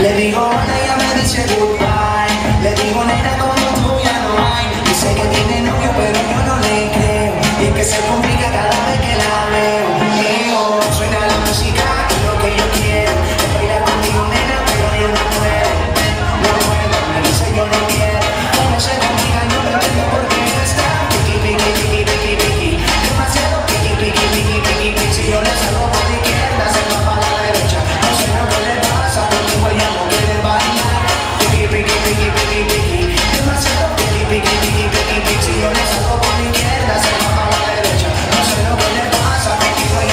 Le digo hola y ella me dice goodbye. Le digo nena como tú ya no hay. Dice que tiene novio pero yo no le creo. Y es que se complica cada vez que la veo. Suena la música y lo que yo quiero es bailar contigo nena pero yo no puedo. No puedo, me dice yo no quiero. Como se complica no me entiendo por qué está piqui, piqui, piqui, piqui, piqui. Demasiado piqui, piqui, piqui, piqui, piqui. Si yo le salgo por la izquierda se va para la derecha. No sé lo que le pasa, conmigo ella no quiere bailar. Piqui, piqui, piqui, piqui, piqui. Demasiado piqui, piqui, piqui, piqui, piqui. Si yo le salgo por la izquierda se va para la derecha. No sé lo que le pasa, conmigo ella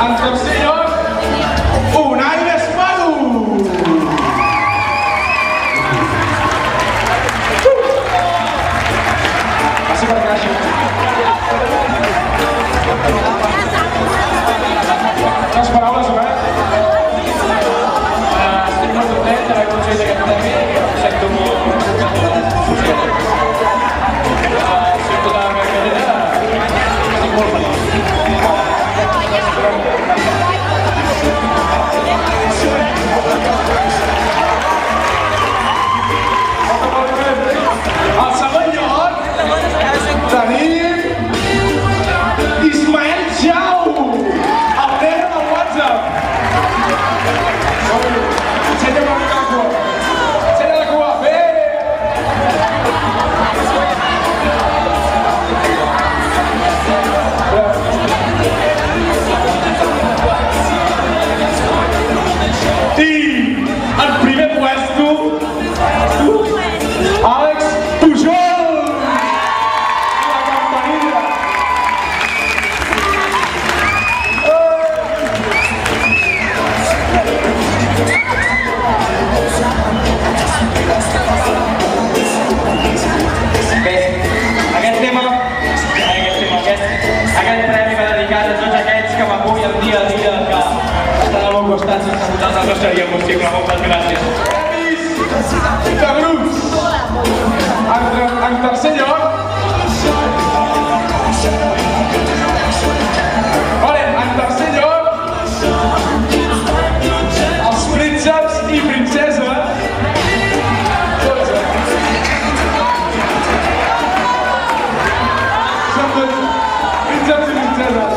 En tercer lloc, Unai Gasparo. Passi per caixa. Les paraules, estic molt content d'haver aconseguit aquest premi. Em sento molt sento la meva carrera. Estic molt feliç. Al segon lloc tenim Ismael Jau, el negre del WhatsApp. Ensenya una mica la cua. Ensenya la cua. Bé! I en primer puesto, Àlex Pujol! La campanilla! Bé, aquest premi va dedicat a tots aquells que m'apoyen dia a dia, que estan al meu costat, sense vosaltres no seria possible. Moltes gràcies. Premis de grups. En tercer lloc, els prínceps i princeses. Són tots prínceps i princeses.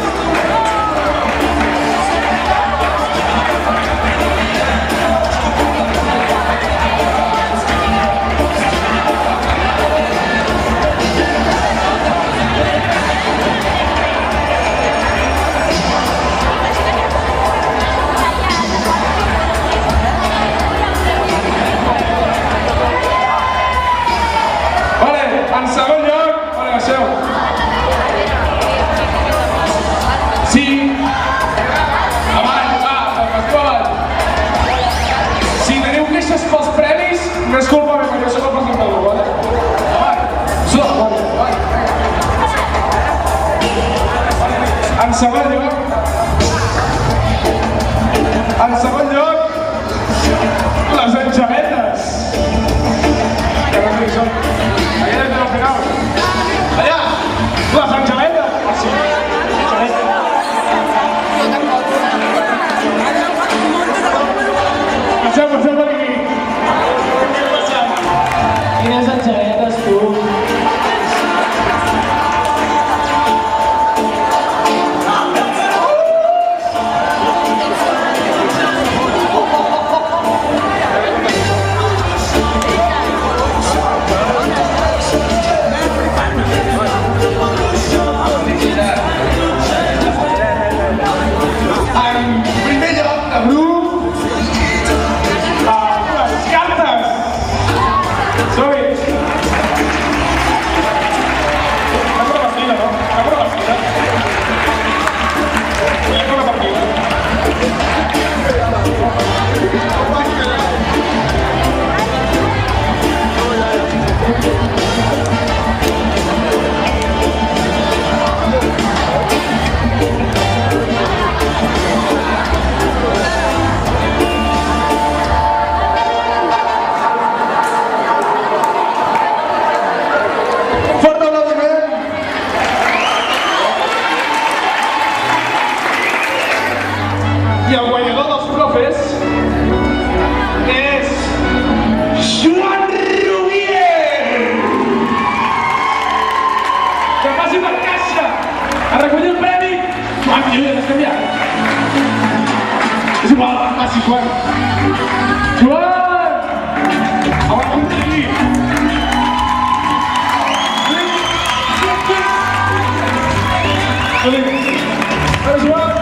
En segon lloc, baixeu. Sí. Avall, avall. Si teniu queixes pels premis, no és culpa meva, jo soc el presentador, avall. Avall. En segon lloc, les enxavetes. Que no sé què són. Allà des del final. Allà! Les enxavetes! Sí. Passeu per aquí. Quines enxavetes, tu? I el guanyador dels profes és Joan Rubier! Que passi per caixa a recollir el premi! Joan, jo ja t'has canviat. És igual, passi, Joan. Joan! Abans un aquí. Però Joan!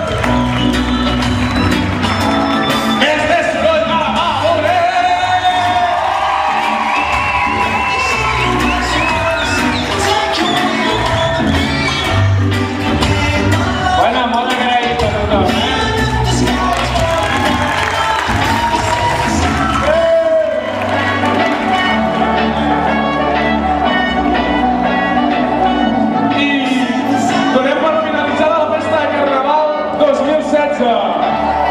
Bueno, molt agraït a tothom, Setzer.